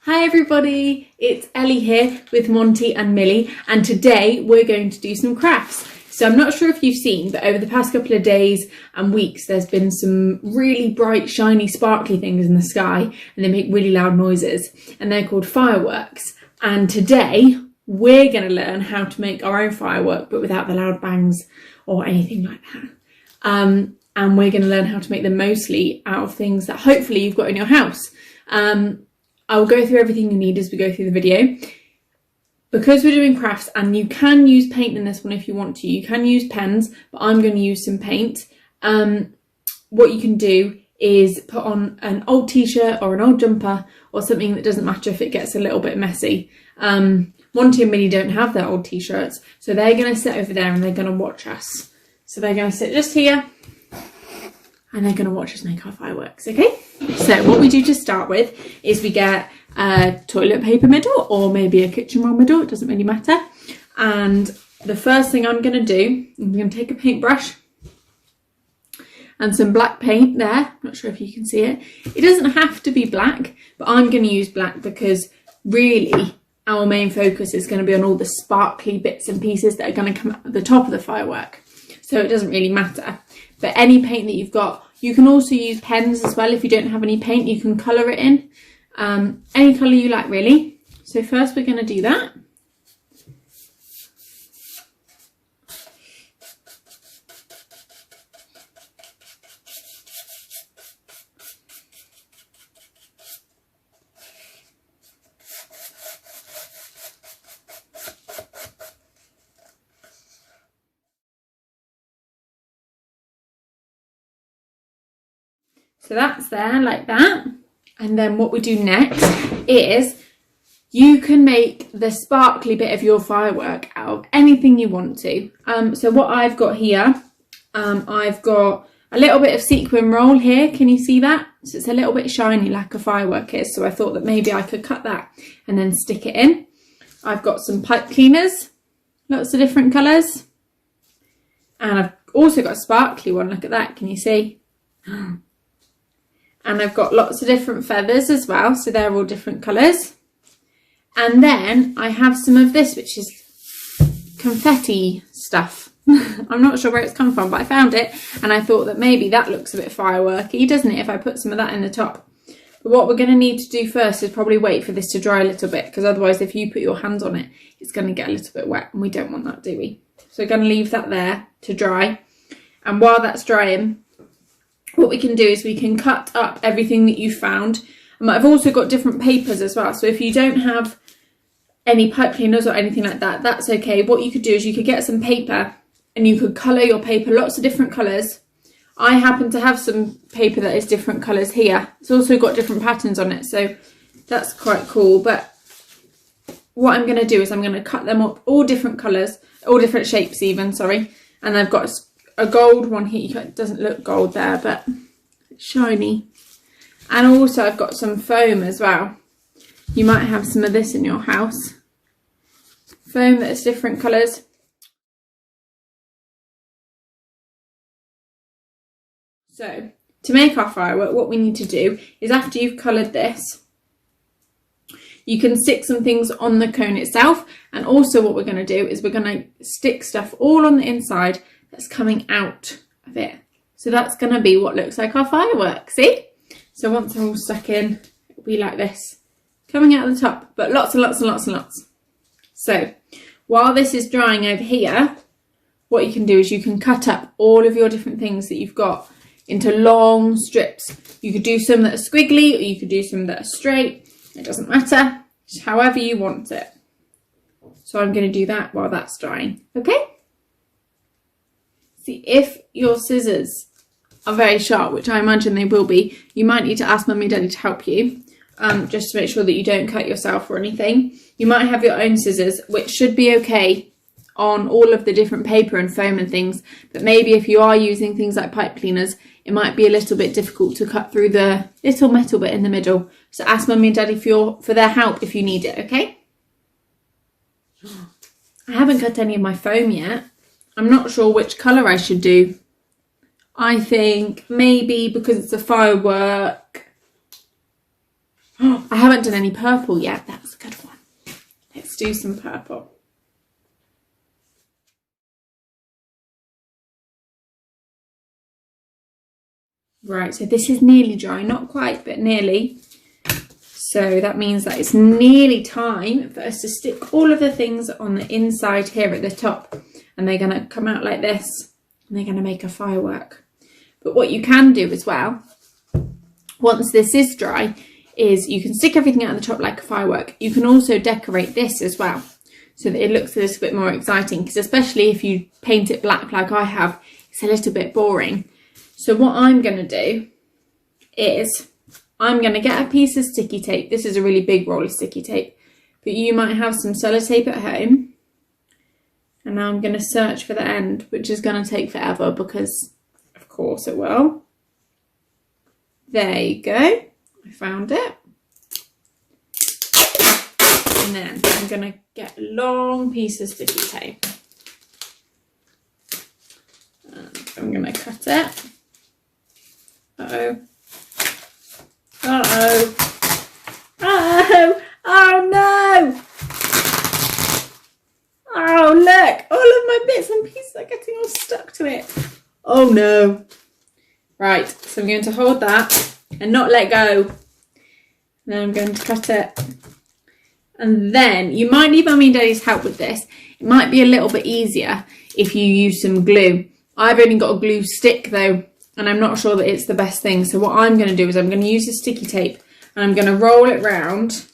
Hi everybody, it's Ellie here with Monty and Millie, and today we're going to do some crafts. So I'm not sure if you've seen, but over the past couple of days and weeks there's been some really bright, shiny, sparkly things in the sky, and they make really loud noises, and they're called fireworks. And today we're going to learn how to make our own firework, but without the loud bangs or anything like that. And we're going to learn how to make them mostly out of things that hopefully you've got in your house. I will go through everything you need as we go through the video. Because we're doing crafts, and you can use paint in this one if you want to. You can use pens, but I'm going to use some paint. What you can do is put on an old t-shirt or an old jumper or something that doesn't matter if it gets a little bit messy. Monty and Millie don't have their old t-shirts, so they're going to sit over there and they're going to watch us. So they're going to sit just here and they're going to watch us make our fireworks, okay? So what we do to start with is we get a toilet paper middle or maybe a kitchen roll middle, it doesn't really matter. And the first thing I'm going to do, I'm going to take a paintbrush and some black paint there. Not sure if you can see it. It doesn't have to be black, but I'm going to use black because really our main focus is going to be on all the sparkly bits and pieces that are going to come at the top of the firework. So it doesn't really matter. But any paint that you've got, you can also use pens as well. If you don't have any paint, you can colour it in. Any colour you like, really. So first we're going to do that. So that's there like that. And then what we do next is you can make the sparkly bit of your firework out of anything you want to. So what I've got here, I've got a little bit of sequin roll here. Can you see that? So it's a little bit shiny like a firework is. So I thought that maybe I could cut that and then stick it in. I've got some pipe cleaners, lots of different colours. And I've also got a sparkly one. Look at that. Can you see? And I've got lots of different feathers as well, so they're all different colours. And then I have some of this, which is confetti stuff. I'm not sure where it's come from, but I found it and I thought that maybe that looks a bit fireworky, doesn't it, if I put some of that in the top. But what we're going to need to do first is probably wait for this to dry a little bit, because otherwise if you put your hands on it, it's going to get a little bit wet, and we don't want that, do we? So we're going to leave that there to dry. And while that's drying, what we can do is we can cut up everything that you found. I've also got different papers as well. So if you don't have any pipe cleaners or anything like that, that's okay. What you could do is you could get some paper and you could colour your paper lots of different colours. I happen to have some paper that is different colours here. It's also got different patterns on it, so that's quite cool. But what I'm going to do is I'm going to cut them up all different colours, all different shapes even, sorry. And I've got a gold one here. It doesn't look gold there, but it's shiny. And also I've got some foam as well. You might have some of this in your house. Foam that's different colours. So to make our firework, what we need to do is after you've coloured this, you can stick some things on the cone itself. And also what we're going to do is we're going to stick stuff all on the inside that's coming out of it. So that's going to be what looks like our fireworks, see? So once they're all stuck in, it'll be like this, coming out of the top, but lots and lots and lots and lots. So while this is drying over here, what you can do is you can cut up all of your different things that you've got into long strips. You could do some that are squiggly, or you could do some that are straight. It doesn't matter, just however you want it. So I'm going to do that while that's drying, okay? See, if your scissors are very sharp, which I imagine they will be, you might need to ask Mummy and Daddy to help you, just to make sure that you don't cut yourself or anything. You might have your own scissors, which should be okay on all of the different paper and foam and things, but maybe if you are using things like pipe cleaners, it might be a little bit difficult to cut through the little metal bit in the middle. So ask Mummy and Daddy for their help if you need it, okay? I haven't cut any of my foam yet. I'm not sure which colour I should do. I think maybe because it's a firework, Oh, I haven't done any purple yet. That's a good one. Let's do some purple. Right, so this is nearly dry, not quite, but nearly. So that means that it's nearly time for us to stick all of the things on the inside here at the top. And they're going to come out like this, and they're going to make a firework. But what you can do as well, once this is dry, is you can stick everything out at the top like a firework. You can also decorate this as well, so that it looks a little bit more exciting, because especially if you paint it black like I have, it's a little bit boring. So what I'm going to do is I'm going to get a piece of sticky tape. This is a really big roll of sticky tape, but you might have some sellotape at home. And now I'm going to search for the end, which is going to take forever because of course it will. There you go. I found it. And then I'm going to get a long piece of sticky tape. And I'm going to cut it. Uh-oh. Uh-oh. Uh-oh. Oh no! Oh look! All of my bits and pieces are getting all stuck to it. Oh no. Right, so I'm going to hold that and not let go. And then I'm going to cut it. And then you might need Mummy and Daddy's help with this. It might be a little bit easier if you use some glue. I've only got a glue stick though, and I'm not sure that it's the best thing. So what I'm going to do is I'm going to use the sticky tape and I'm going to roll it round.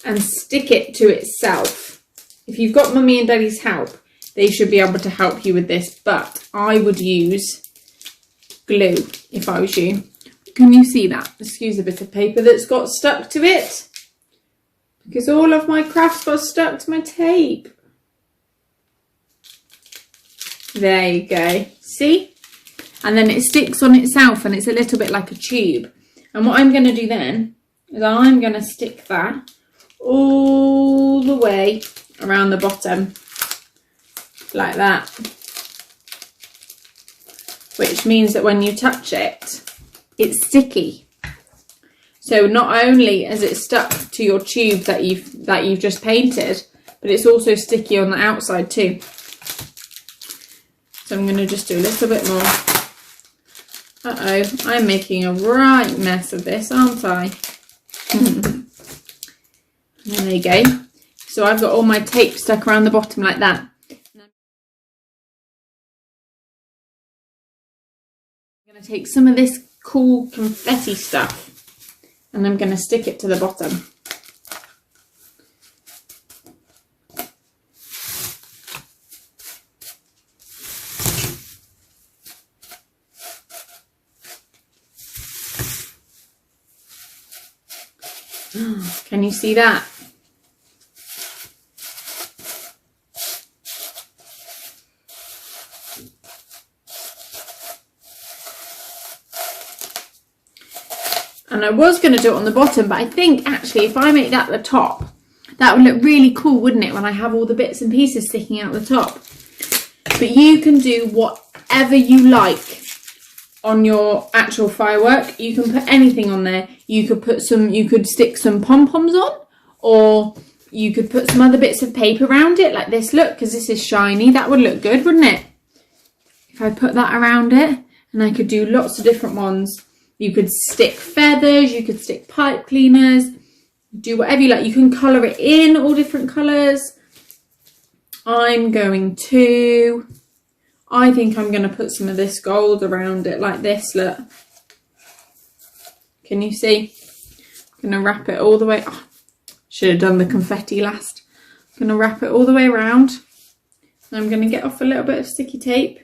And stick it to itself. If you've got Mummy and Daddy's help, they should be able to help you with this, but I would use glue if I was you. Can you see that? Excuse a bit of paper that's got stuck to it, because all of my crafts got stuck to my tape. There you go. See? And then it sticks on itself and it's a little bit like a tube. And what I'm going to do then is I'm going to stick that all the way around the bottom like that, which means that when you touch it, it's sticky. So not only is it stuck to your tube that you've just painted, but it's also sticky on the outside too. So I'm going to just do a little bit more. Uh-oh, I'm making a right mess of this, aren't I? And there you go. So I've got all my tape stuck around the bottom like that. I'm going to take some of this cool confetti stuff and I'm going to stick it to the bottom. Can you see that? And I was going to do it on the bottom, but I think actually if I make that the top, that would look really cool, wouldn't it, when I have all the bits and pieces sticking out the top. But you can do whatever you like on your actual firework. You can put anything on there. You could stick some pom-poms on, or you could put some other bits of paper around it like this, look, because this is shiny. That would look good, wouldn't it? If I put that around it, and I could do lots of different ones. You could stick feathers, you could stick pipe cleaners, do whatever you like. You can colour it in all different colours. I think I'm going to put some of this gold around it like this, look. Can you see? I'm going to wrap it all the way. Oh, should have done the confetti last. I'm going to wrap it all the way around. And I'm going to get off a little bit of sticky tape.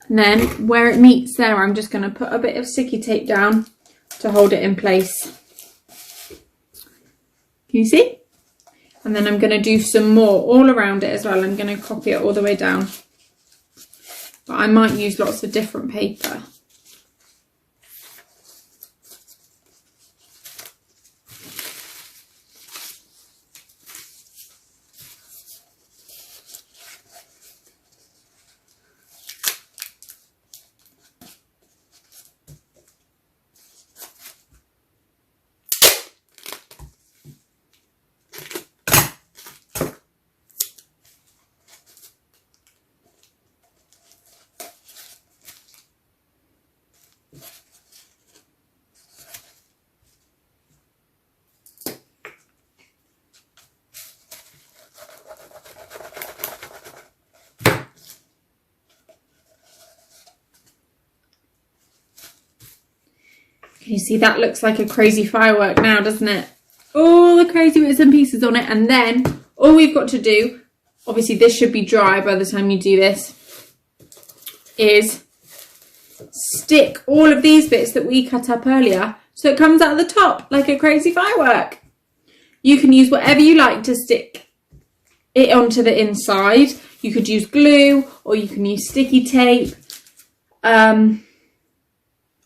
And then where it meets there, I'm just going to put a bit of sticky tape down to hold it in place. Can you see? And then I'm going to do some more all around it as well. I'm going to copy it all the way down. But I might use lots of different paper. Can you see that looks like a crazy firework now, doesn't it? All the crazy bits and pieces on it. And then all we've got to do, obviously this should be dry by the time you do this, is stick all of these bits that we cut up earlier so it comes out of the top like a crazy firework. You can use whatever you like to stick it onto the inside. You could use glue or you can use sticky tape.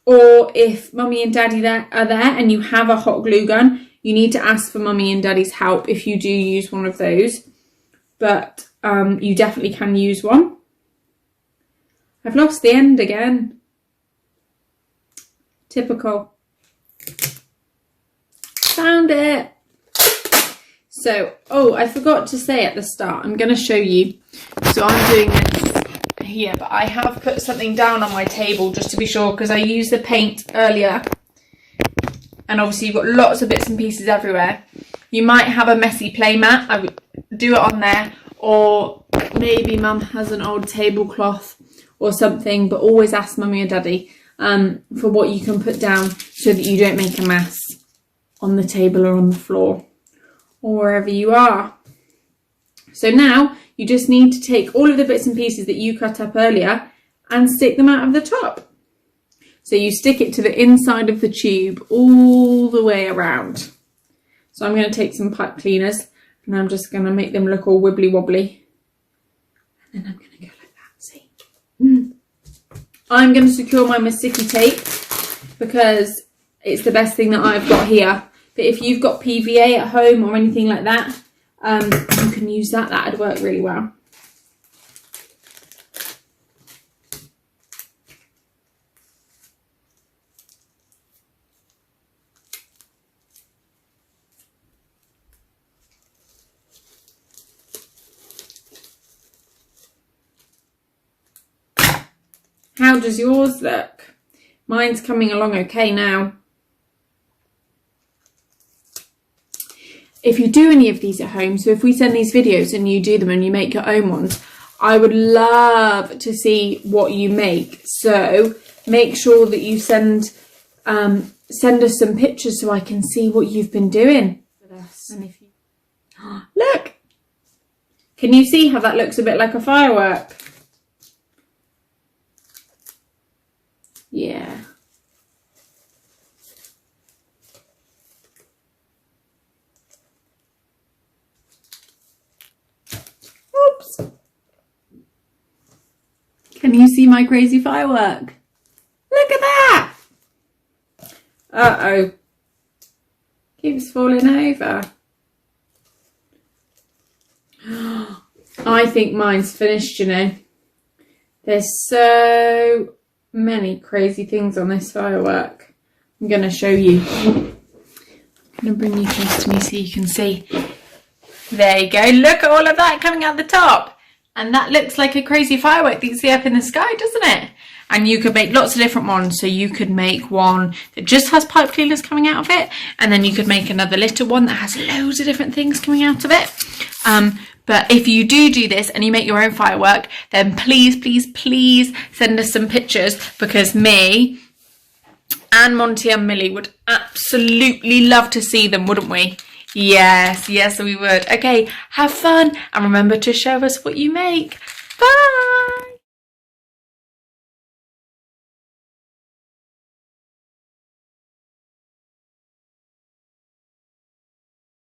Or if Mummy and Daddy are there and you have a hot glue gun, you need to ask for Mummy and Daddy's help if you do use one of those. But you definitely can use one. I've lost the end again. Typical. Found it. So, oh, I forgot to say at the start, I'm going to show you. So I'm doing this here, but I have put something down on my table just to be sure, because I used the paint earlier and obviously you've got lots of bits and pieces everywhere. You might have a messy play mat. I would do it on there, or maybe Mum has an old tablecloth or something, but always ask Mummy or Daddy for what you can put down so that you don't make a mess on the table or on the floor or wherever you are. So now you just need to take all of the bits and pieces that you cut up earlier and stick them out of the top. So you stick it to the inside of the tube all the way around. So I'm going to take some pipe cleaners and I'm just going to make them look all wibbly wobbly. And then I'm going to go like that, see? I'm going to secure mine with sticky tape because it's the best thing that I've got here. But if you've got PVA at home or anything like that, you can use that. That'd work really well. How does yours look? Mine's coming along okay now. If you do any of these at home, so if we send these videos and you do them and you make your own ones, I would love to see what you make. So make sure that you send us some pictures so I can see what you've been doing with us. And if you look, can you see how that looks a bit like a firework? Yeah. Oops. Can you see my crazy firework? Look at that. Uh-oh. Keeps falling over. I think mine's finished, you know. There's so many crazy things on this firework. I'm going to show you. I'm going to bring you close to me so you can see. There you go. Look at all of that coming out the top. And that looks like a crazy firework that you see up in the sky, doesn't it? And you could make lots of different ones. So you could make one that just has pipe cleaners coming out of it. And then you could make another little one that has loads of different things coming out of it. But if you do this and you make your own firework, then please, please, please send us some pictures, because me and Monty and Millie would absolutely love to see them, wouldn't we? Yes, yes, we would. Okay, have fun and remember to show us what you make. Bye!